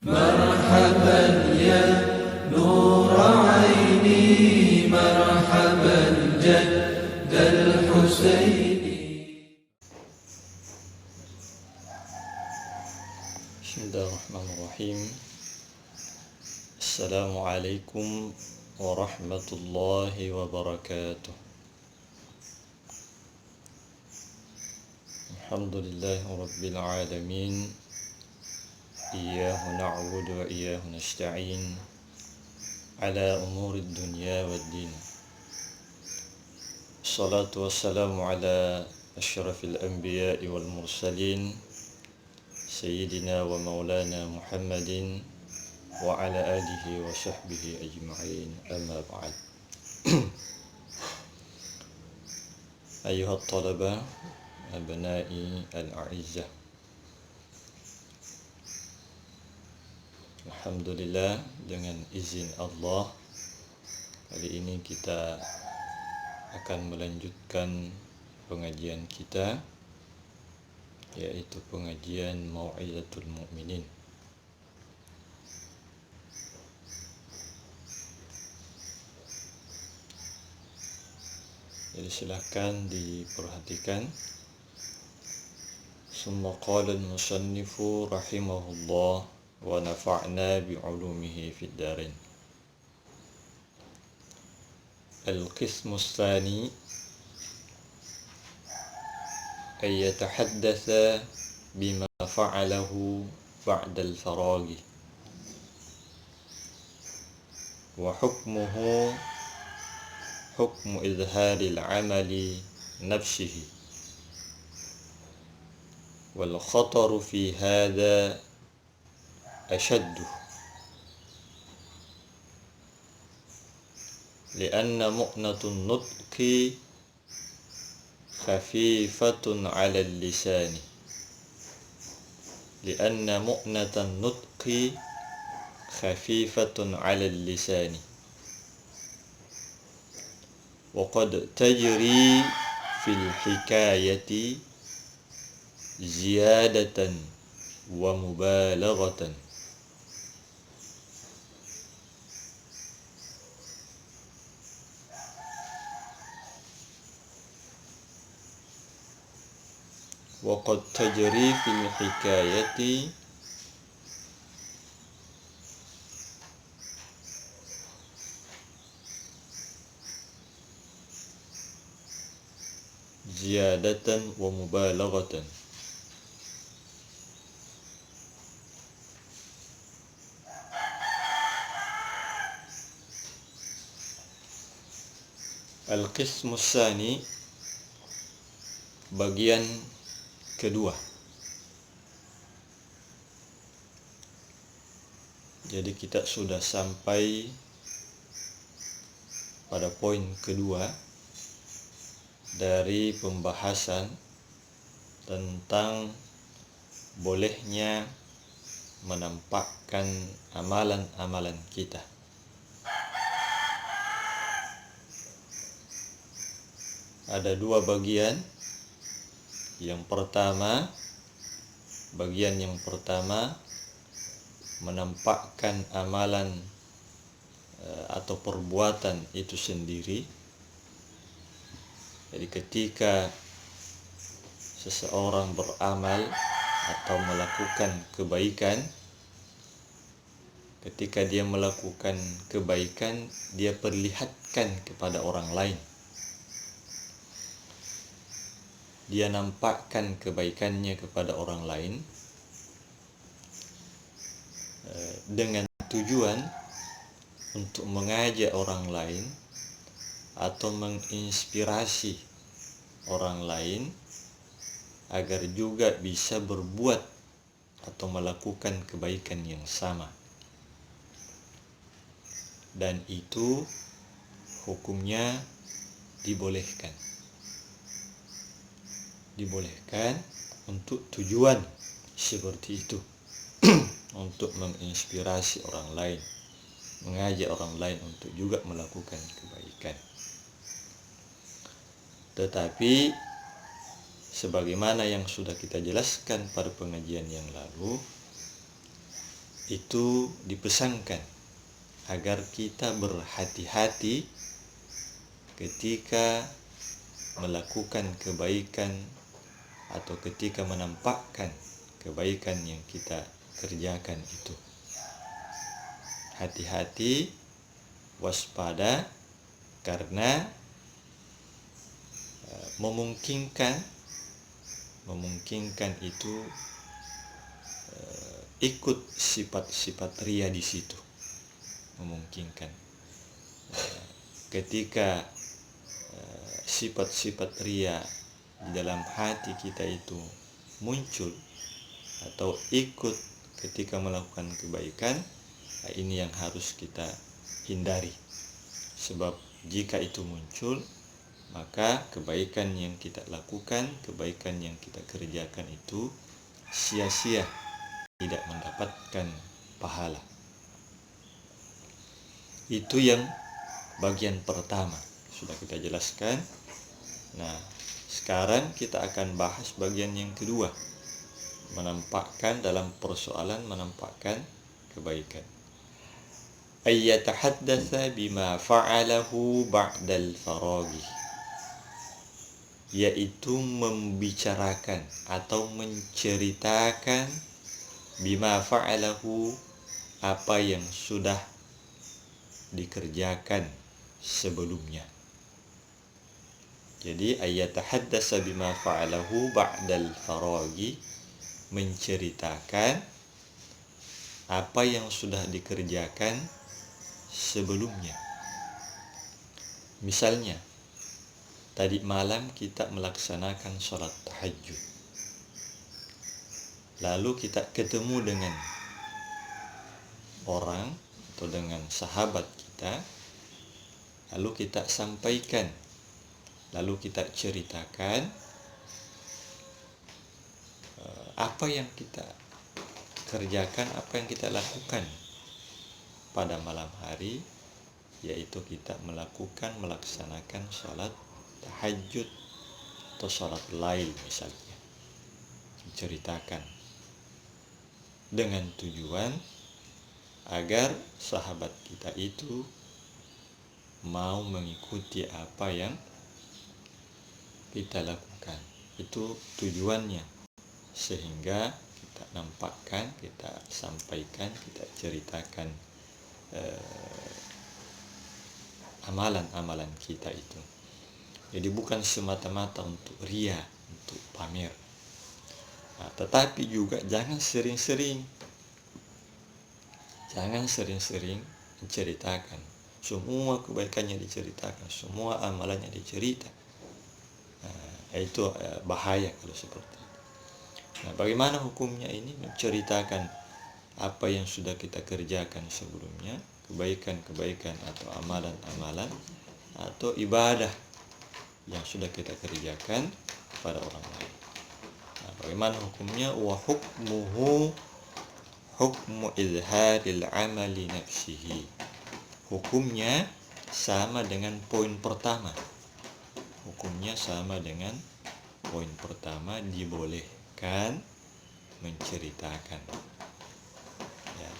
مرحبا يا نور عيني مرحبا جد الحسين. بسم الله الرحمن الرحيم. السلام عليكم ورحمة الله وبركاته. الحمد لله رب العالمين، إياه نعبد وإياه نستعين على أمور الدنيا والدين. الصلاة والسلام على أشرف الأنبياء والمرسلين سيدنا ومولانا محمد وعلى آله وصحبه أجمعين، أما بعد. أيها الطلبة أبنائي الأعزة، alhamdulillah, dengan izin Allah, kali ini kita akan melanjutkan pengajian kita, yaitu pengajian Mau'izatul Mu'minin. Jadi silahkan diperhatikan. Summa qala al-musannifu rahimahullah wa nafa'na bi'ulumihi fid darin. Al-qismu tsani ay yatahaddatsa bima fa'alahu ba'da al-faraghi wa hukmuhu hukmu izhari al-amali nafsihi wal khataru fi hadha ashaddu lianna mu'natun nutqi khafifatun 'ala al-lisani lianna mu'natan nutqi khafifatun 'ala al-lisani wa qad tajri fil hikayati ziyadatan wa mubalaghatan وقد تجري في الحكاية زيادة ومبالغة. Al-qismu tsani, bagian kedua. Jadi kita sudah sampai pada poin kedua dari pembahasan tentang bolehnya menampakkan amalan-amalan kita. Ada dua bagian. Bagian yang pertama menampakkan amalan atau perbuatan itu sendiri. Jadi ketika seseorang beramal atau melakukan kebaikan, ketika dia melakukan kebaikan, dia perlihatkan kepada orang lain. Dia nampakkan kebaikannya kepada orang lain dengan tujuan untuk mengajak orang lain atau menginspirasi orang lain agar juga bisa berbuat atau melakukan kebaikan yang sama. Dan itu hukumnya dibolehkan untuk tujuan seperti itu. Untuk menginspirasi orang lain, mengajak orang lain untuk juga melakukan kebaikan. Tetapi sebagaimana yang sudah kita jelaskan pada pengajian yang lalu, itu dipesankan agar kita berhati-hati ketika melakukan kebaikan atau ketika menampakkan kebaikan yang kita kerjakan itu. Hati-hati, waspada, karena memungkinkan itu ikut sifat-sifat ria di situ. Memungkinkan ketika sifat-sifat ria di dalam hati kita itu muncul atau ikut ketika melakukan kebaikan, ini yang harus kita hindari. Sebab jika itu muncul, maka kebaikan yang kita lakukan, kebaikan yang kita kerjakan itu sia-sia, tidak mendapatkan pahala. Itu yang bagian pertama sudah kita jelaskan. Nah, sekarang kita akan bahas bagian yang kedua, menampakkan dalam persoalan menampakkan kebaikan. Ayyatahaddatsa bima fa'alahu ba'dal faraghi, yaitu membicarakan atau menceritakan bima fa'alahu, apa yang sudah dikerjakan sebelumnya. Jadi ayyatahaddatsa bima fa'alahu ba'dal faraghi, menceritakan apa yang sudah dikerjakan sebelumnya. Misalnya, tadi malam kita melaksanakan sholat tahajud, lalu kita ketemu dengan orang atau dengan sahabat kita, lalu kita sampaikan, lalu kita ceritakan apa yang kita kerjakan, apa yang kita lakukan pada malam hari, yaitu kita melaksanakan sholat tahajud atau sholat lail misalnya. Menceritakan dengan tujuan agar sahabat kita itu mau mengikuti apa yang kita lakukan. Itu tujuannya, sehingga kita nampakkan, kita sampaikan, kita ceritakan amalan-amalan kita itu. Jadi bukan semata-mata untuk ria, untuk pamer. Nah, tetapi juga jangan sering-sering menceritakan. Semua kebaikannya diceritakan, semua amalannya dicerita. Nah, itu bahaya kalau seperti itu. Nah, bagaimana hukumnya ini? Menceritakan apa yang sudah kita kerjakan sebelumnya, kebaikan-kebaikan atau amalan-amalan atau ibadah yang sudah kita kerjakan pada orang lain. Nah, bagaimana hukumnya? Wa hukmuhu hukmu izharil amali nafsihi. Hukumnya sama dengan poin pertama. Hukumnya sama dengan poin pertama, dibolehkan menceritakan. Ya,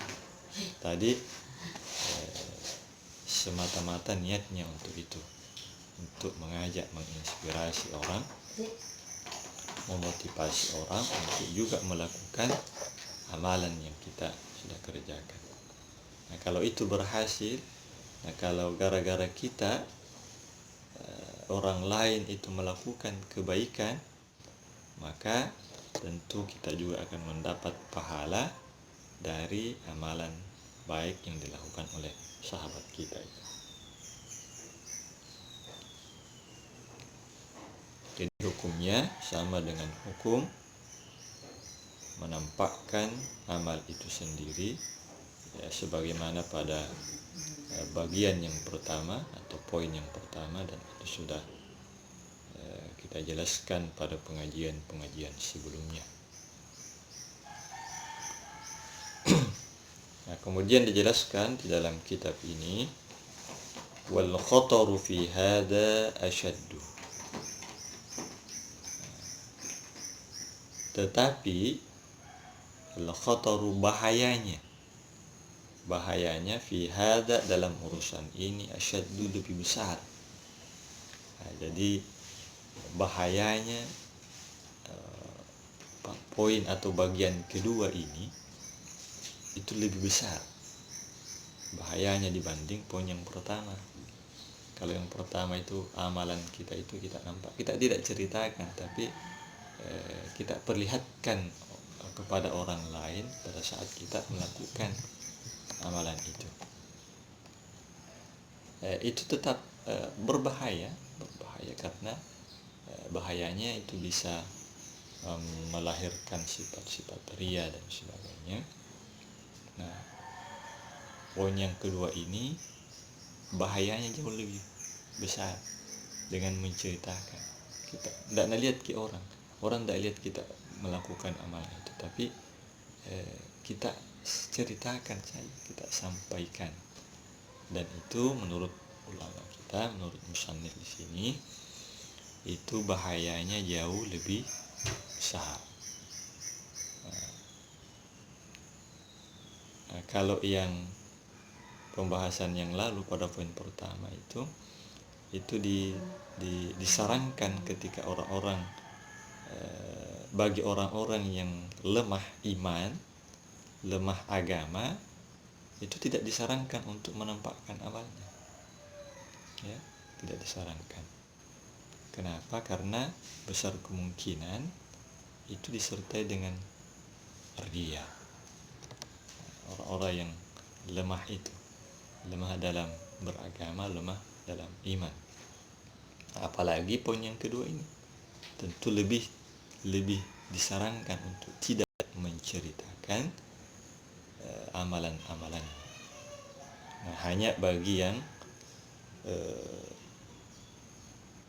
tadi semata-mata niatnya untuk itu, untuk mengajak, menginspirasi orang, memotivasi orang untuk juga melakukan amalan yang kita sudah kerjakan. Nah, kalau itu berhasil, nah kalau gara-gara kita orang lain itu melakukan kebaikan, maka tentu kita juga akan mendapat pahala dari amalan baik yang dilakukan oleh sahabat kita itu. Jadi hukumnya sama dengan hukum menampakkan amal itu sendiri, ya, sebagaimana pada bagian yang pertama atau poin yang pertama, dan itu sudah kita jelaskan pada pengajian-pengajian sebelumnya. Nah, kemudian dijelaskan di dalam kitab ini, wal khataru fi hada ashaddu. Tetapi al khataru, bahayanya bahayanya fi hada, dalam urusan ini, asyaddu, lebih besar. Nah, jadi bahayanya poin atau bagian kedua ini itu lebih besar bahayanya dibanding poin yang pertama. Kalau yang pertama itu amalan kita itu kita nampak, kita tidak ceritakan, tapi kita perlihatkan kepada orang lain pada saat kita melakukan amalan itu. Itu tetap berbahaya karena bahayanya itu bisa melahirkan sifat-sifat ria dan sebagainya. Nah, poin yang kedua ini bahayanya jauh lebih besar dengan menceritakan. Kita tidak lihat ke orang tidak lihat kita melakukan amalan itu, tapi kita ceritakan saja, kita sampaikan. Dan itu menurut ulama kita, menurut musannif di sini, itu bahayanya jauh lebih besar. Nah, kalau yang pembahasan yang lalu pada poin pertama itu disarankan ketika orang-orang bagi orang-orang yang lemah iman, lemah agama, itu tidak disarankan untuk menampakkan amalnya. Ya, tidak disarankan. Kenapa? Karena besar kemungkinan itu disertai dengan riya. Orang-orang yang lemah itu, lemah dalam beragama, lemah dalam iman. Apalagi poin yang kedua ini tentu lebih disarankan untuk tidak menceritakan amalan-amalan. Nah, hanya bagi yang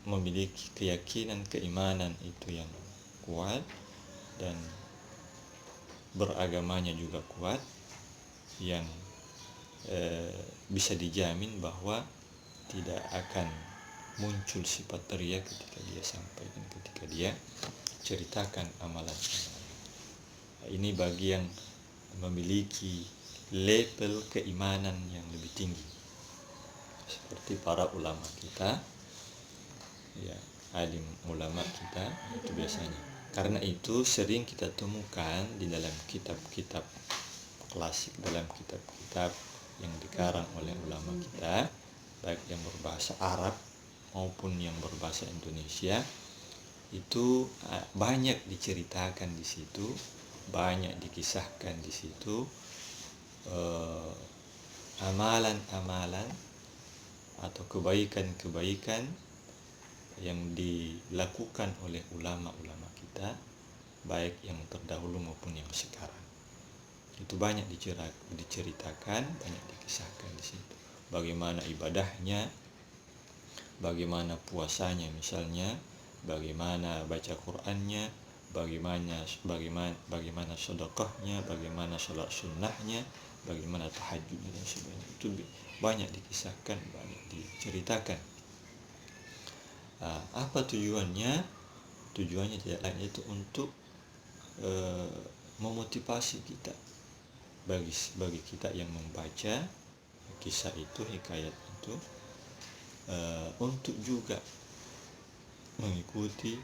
memiliki keyakinan, keimanan itu yang kuat dan beragamanya juga kuat, yang bisa dijamin bahwa tidak akan muncul sifat ria ketika dia sampaikan, ketika dia ceritakan amalan-amalan. Ini bagi yang memiliki level keimanan yang lebih tinggi, seperti para ulama kita, ya, alim ulama kita itu biasanya. Karena itu sering kita temukan di dalam kitab-kitab klasik, dalam kitab-kitab yang dikarang oleh ulama kita, baik yang berbahasa Arab maupun yang berbahasa Indonesia, itu banyak diceritakan di situ, banyak dikisahkan di situ amalan-amalan atau kebaikan-kebaikan yang dilakukan oleh ulama-ulama kita, baik yang terdahulu maupun yang sekarang. Itu banyak diceritakan, banyak dikisahkan di situ. Bagaimana ibadahnya, bagaimana puasanya misalnya, bagaimana baca Qur'annya, bagaimana sedekahnya, bagaimana salat sunnahnya, bagaimana tahajudnya dan sebagainya. Itu banyak dikisahkan, banyak diceritakan. Apa tujuannya? Tujuannya tidak lain itu untuk memotivasi kita, bagi kita yang membaca kisah itu, hikayat itu, untuk juga mengikuti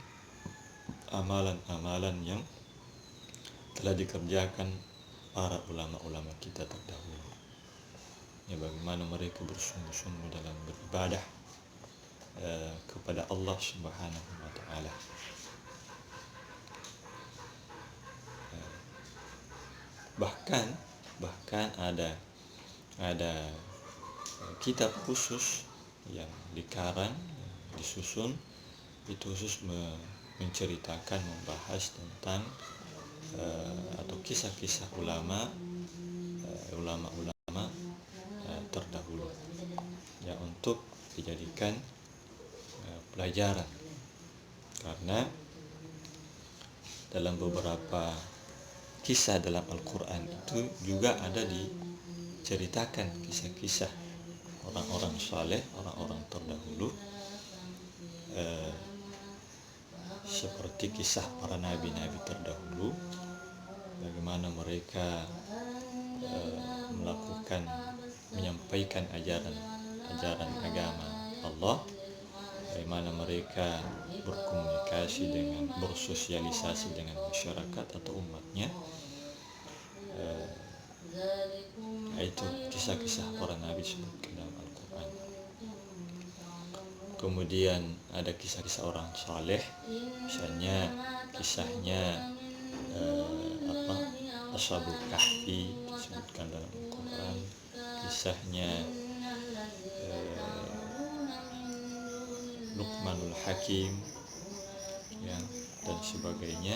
amalan-amalan yang telah dikerjakan para ulama-ulama kita terdahulu. Ya, bagaimana mereka bersungguh-sungguh dalam beribadah kepada Allah Subhanahu wa taala. Bahkan ada kitab khusus yang dikarang, disusun, itu khusus menceritakan, membahas tentang atau kisah-kisah ulama terdahulu, ya, untuk dijadikan pelajaran. Karena dalam beberapa kisah dalam Al-Quran itu juga ada diceritakan kisah-kisah orang-orang saleh, orang-orang terdahulu, seperti kisah para nabi-nabi terdahulu, bagaimana mereka melakukan akan menyampaikan ajaran agama Allah, bagaimana mereka berkomunikasi dengan bersosialisasi dengan masyarakat atau umatnya. Itu kisah-kisah para nabi disebutkan dalam Al-Quran. Kemudian ada kisah-kisah orang saleh, misalnya kisahnya Ashabul Kahfi disebutkan dalam Al-Quran, kisahnya Luqmanul Hakim ya, dan sebagainya.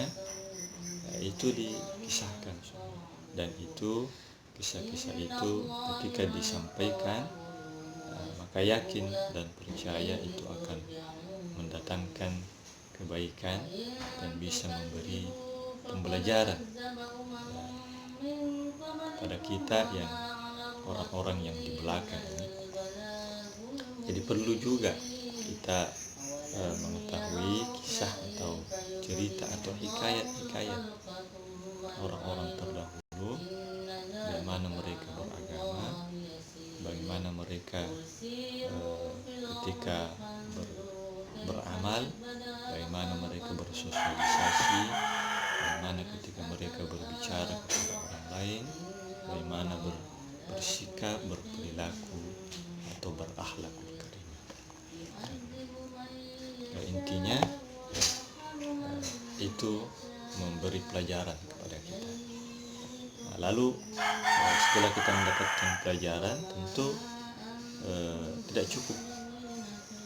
Itu dikisahkan semua. Dan itu kisah-kisah itu ketika disampaikan, maka yakin dan percaya itu akan mendatangkan kebaikan dan bisa memberi pembelajaran pada kita yang orang-orang yang di belakang ini. Jadi perlu juga kita mengetahui kisah atau cerita atau hikayat orang-orang terdahulu, bagaimana mereka beragama, bagaimana mereka ketika beramal, bagaimana mereka bersosialisasi, bagaimana ketika mereka berbicara kepada orang lain, bagaimana bersikap, berperilaku atau berakhlakul karimah. Intinya itu memberi pelajaran kepada kita. Lalu setelah kita mendapatkan pelajaran, tentu tidak cukup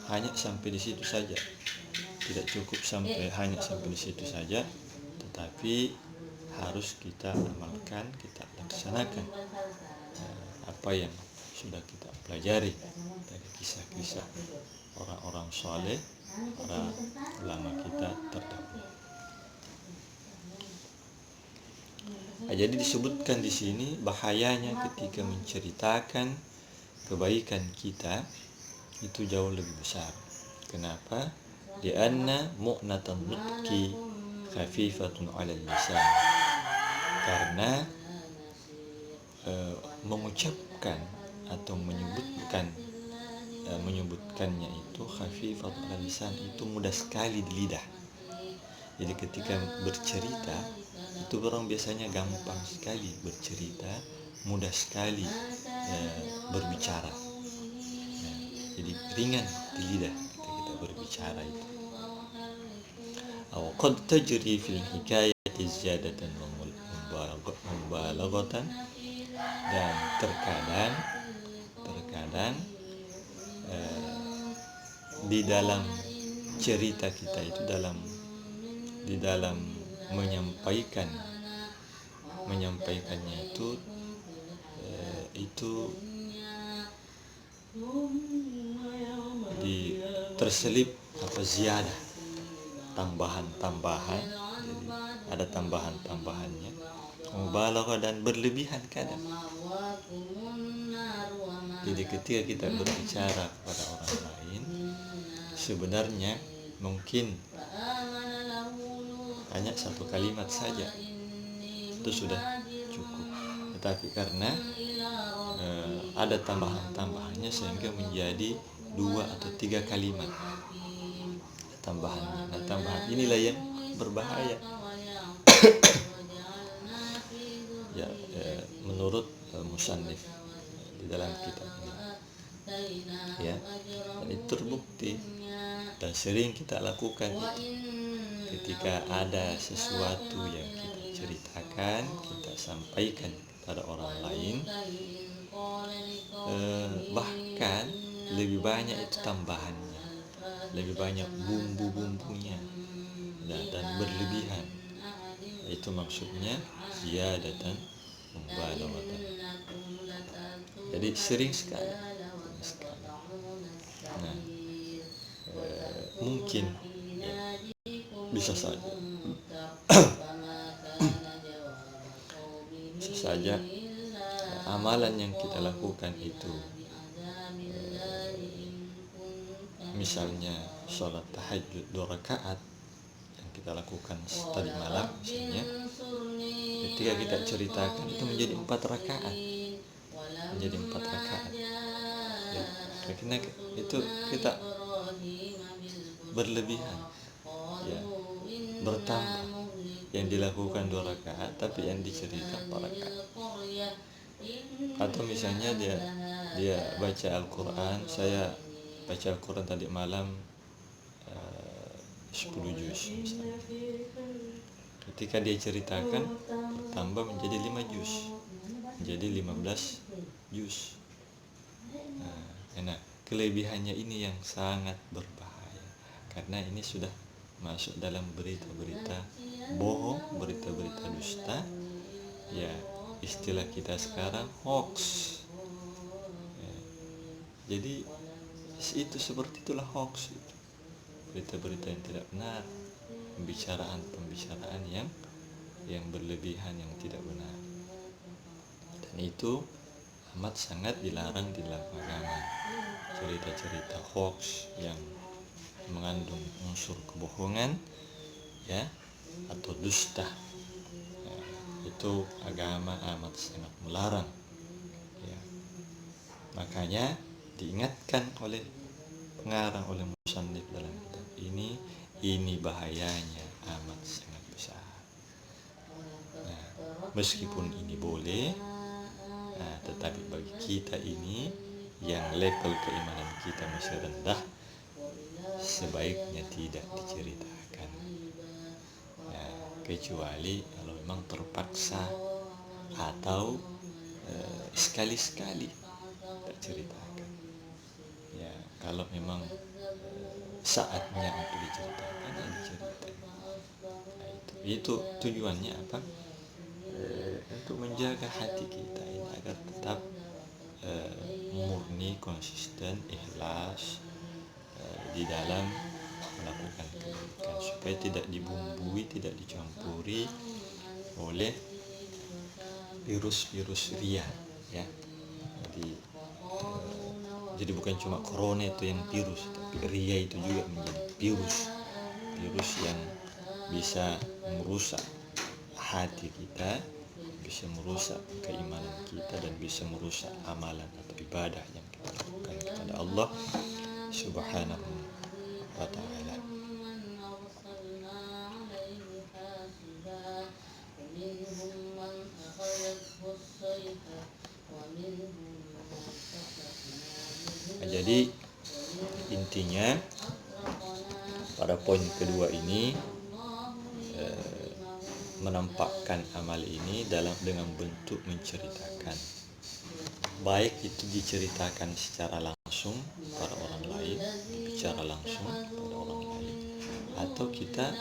hanya sampai di situ saja. Tidak cukup hanya sampai di situ saja, tetapi harus kita amalkan, kita laksanakan apa yang sudah kita pelajari dari kisah-kisah orang-orang saleh, para ulama kita terdahulu. Jadi disebutkan di sini bahayanya ketika menceritakan kebaikan kita itu jauh lebih besar. Kenapa? Lianna mu'natan nutqi khafifatun 'alal lisan. Karena mengucapkan atau menyebutkannya itu khafifatun 'alal lisan, itu mudah sekali di lidah. Jadi ketika bercerita itu orang biasanya gampang sekali bercerita, mudah sekali berbicara. Jadi ringan di lidah ketika kita berbicara itu. Aw qad tajri fil hikayati ziyadatan wa mubalaghatan, dan terkadang di dalam cerita kita itu di dalam menyampaikannya itu terselip ziyadah, tambahan. Jadi ada tambahannya, mubalaghah dan berlebihan kadang. Jadi ketika kita berbicara kepada orang lain, sebenarnya mungkin hanya satu kalimat saja itu sudah cukup, tetapi karena ada tambahannya sehingga menjadi 2 atau 3 kalimat tambahannya. Nah, tambahan inilah yang berbahaya. Ya, menurut musannif di dalam kitab ini, ya, dan itu terbukti dan sering kita lakukan itu. Ketika ada sesuatu yang kita ceritakan, kita sampaikan kepada orang lain, bahkan lebih banyak itu tambahannya, lebih banyak bumbu-bumbunya dan berlebihan. Itu maksudnya ziyadatan mubalaghatan. Jadi sering sekali. Nah, mungkin bisa saja amalan yang kita lakukan itu, misalnya sholat tahajud 2 rakaat yang kita lakukan tadi malam, misalnya ketika kita ceritakan itu menjadi 4 rakaat, menjadi menjadi 4 rakaat. Ya, karena itu kita berlebihan, ya, bertambah. Yang dilakukan 2 rakaat, tapi yang dicerita 4 rakaat. Atau misalnya dia baca Al-Quran, saya baca Al-Quran tadi malam 10 juz misalnya. Ketika dia ceritakan tambah menjadi 5 juz, menjadi 15 juz. Nah, kelebihannya ini yang sangat berbahaya, karena ini sudah masuk dalam berita-berita bohong, berita-berita dusta, ya, istilah kita sekarang hoax. Ya, jadi itu seperti itulah hoax itu. Berita-berita yang tidak benar, pembicaraan yang berlebihan, yang tidak benar. Dan itu amat sangat dilarang di dalam agama. Cerita-cerita hoax yang mengandung unsur kebohongan, ya, atau dusta, ya, itu agama amat sangat melarang, ya. Makanya diingatkan oleh pengarang, oleh musannif dalam kitab ini bahayanya amat sangat besar. Nah, meskipun ini boleh, tetapi bagi kita ini yang level keimanan kita masih rendah, sebaiknya tidak diceritakan, ya, kecuali kalau memang terpaksa atau sekali-sekali tak ceritakan. Ya, kalau memang saatnya untuk diceritakan, ya diceritakan. Nah, itu tujuannya apa? Untuk menjaga hati kita ini agar tetap murni, konsisten, ikhlas di dalam melakukan kebaikan, supaya tidak dibumbui, tidak dicampuri oleh virus-virus ria, ya. Jadi bukan cuma corona itu yang virus, tapi ria itu juga menjadi virus yang bisa merusak hati kita, bisa merusak keimanan kita, dan bisa merusak amalan atau ibadah yang kita lakukan kepada Allah Subhanahu wa ta'ala. Jadi intinya pada poin kedua ini menampakkan amal ini dengan bentuk menceritakan, baik itu diceritakan secara langsung pada orang lain, bicara langsung pada orang lain, atau kita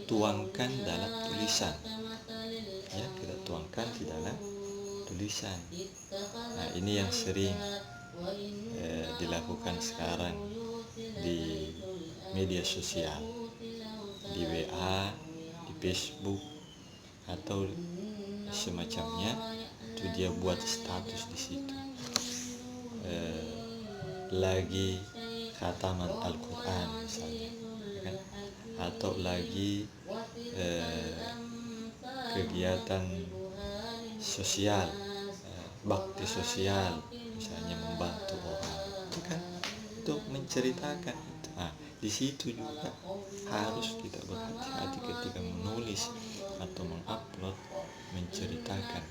tuangkan dalam tulisan, ya, kita tuangkan di dalam tulisan. Nah, ini yang sering dilakukan sekarang di media sosial, di WA, di Facebook, atau semacamnya. Itu dia buat status di situ, lagi khataman Al-Quran misalnya, kan? Atau lagi kegiatan sosial, bakti sosial, misalnya membantu orang, itu kan, itu menceritakan itu. Di situ juga harus kita berhati-hati ketika menulis atau mengupload, menceritakan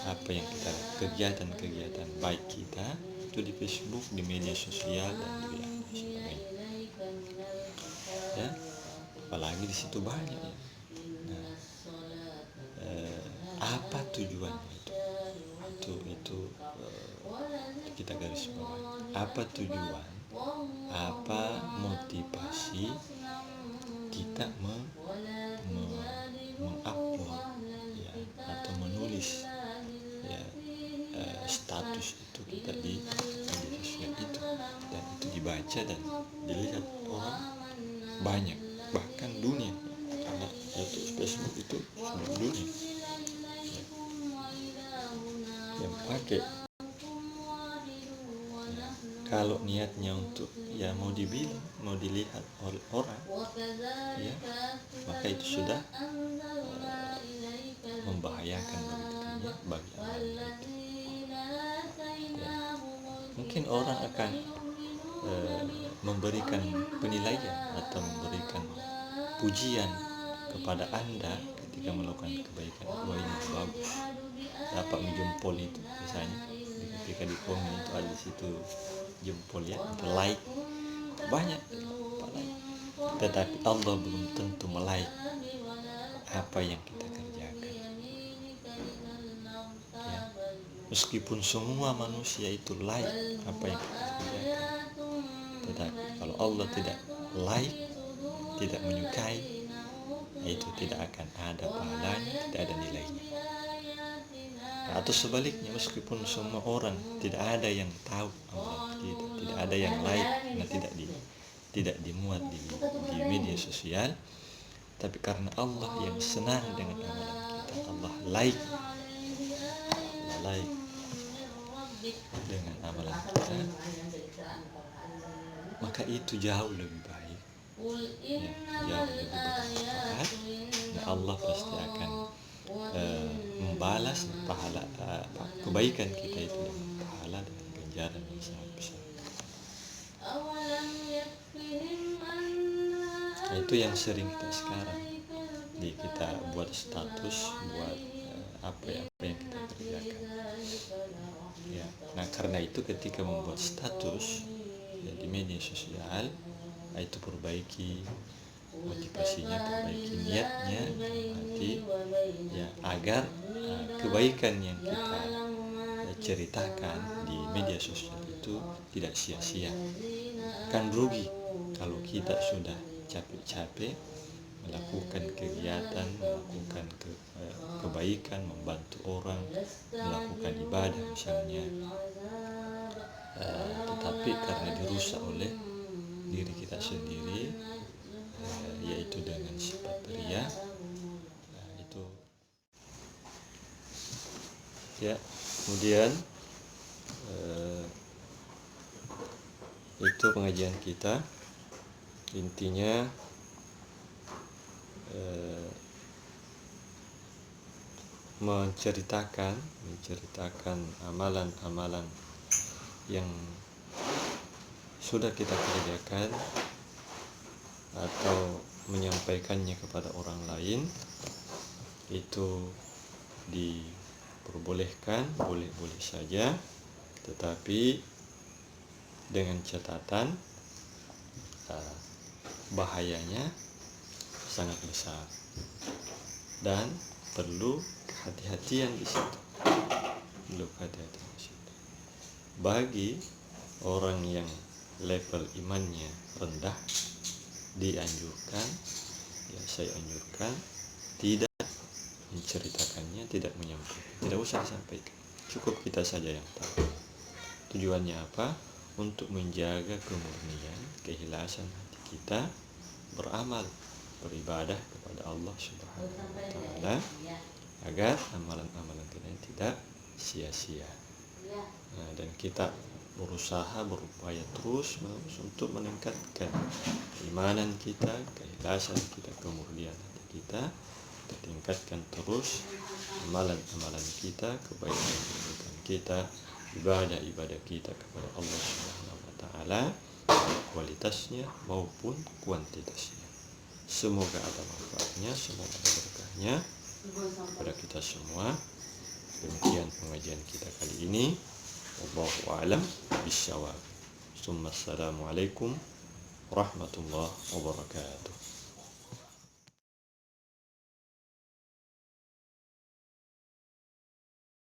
apa yang kita, kegiatan-kegiatan baik kita itu di Facebook, di media sosial, dan di sebagainya, ya. Apalagi di situ banyak, ya. Nah, apa tujuannya itu kita garis bawah. Apa tujuan, apa motivasi kita mengupload, ya, atau menulis, ya, status itu kita di media sosial itu, dan itu dibaca dan dilihat orang banyak, bahkan dunia, karena YouTube, Facebook itu seluruh dunia yang pakai. Kalau niatnya untuk, ya, mau dibilang, mau dilihat oleh orang, ya, maka itu sudah membahayakan bagi dirinya, bagi amalnya itu. mungkin orang akan memberikan penilaian atau memberikan pujian kepada Anda ketika melakukan kebaikan. Wah, ini bagus, dapat menjempol itu misalnya ketika di komen itu ada di situ jempol ya, atau like, banyak like. Tetapi Allah belum tentu melike apa yang kita kerjakan ya. Meskipun semua manusia itu like apa yang kita kerjakan, tetapi kalau Allah tidak like, tidak menyukai, itu tidak akan ada pahalanya, tidak ada nilainya. Atau sebaliknya, meskipun semua orang tidak ada yang tahu amalan kita, tidak ada yang like, nah tidak dimuat di media sosial, tapi karena Allah yang senang dengan amalan kita, Allah like dengan amalan kita, maka itu jauh lebih baik ya, jauh lebih bermanfaat. Nah, Allah pasti akan membalas pahala kebaikan kita itu dengan pahala dan ganjaran yang sangat besar. Nah, itu yang sering kita sekarang kita buat status, buat apa yang kita kerjakan ya. Nah, karena itu ketika membuat status ya, di media sosial, itu perbaiki motivasinya, perbaiki niatnya, hati ya, agar kebaikan yang kita ceritakan di media sosial itu tidak sia-sia. Kan rugi kalau kita sudah capek-capek melakukan kegiatan, melakukan kebaikan, membantu orang, melakukan ibadah misalnya, tetapi karena dirusak oleh diri kita sendiri, yaitu dengan sifat ria, itu ya. Kemudian itu pengajian kita, intinya menceritakan amalan-amalan yang sudah kita kerjakan atau menyampaikannya kepada orang lain, itu diperbolehkan, boleh-boleh saja, tetapi dengan catatan bahayanya sangat besar dan perlu kehati-hatian di situ. Bagi orang yang level imannya rendah, dianjurkan, ya saya anjurkan, tidak menceritakannya, tidak menyampaikan, tidak usah disampaikan, cukup kita saja yang tahu. Tujuannya apa? Untuk menjaga kemurnian, keikhlasan hati kita beramal, beribadah kepada Allah Subhanahu wa Ta'ala, agar amalan-amalan kita tidak sia-sia. Nah, dan kita berupaya terus untuk meningkatkan keimanan kita, keikhlasan kita, kemurnian hati kita. Kita tingkatkan terus amalan-amalan kita, kebaikan kita, ibadah-ibadah kita kepada Allah Subhanahu wa Ta'ala, kualitasnya maupun kuantitasnya. Semoga ada manfaatnya, semoga ada berkahnya kepada kita semua. Demikian pengajian kita kali ini. Wallahu a'lam bishawab. Assalamualaikum warahmatullahi wabarakatuh.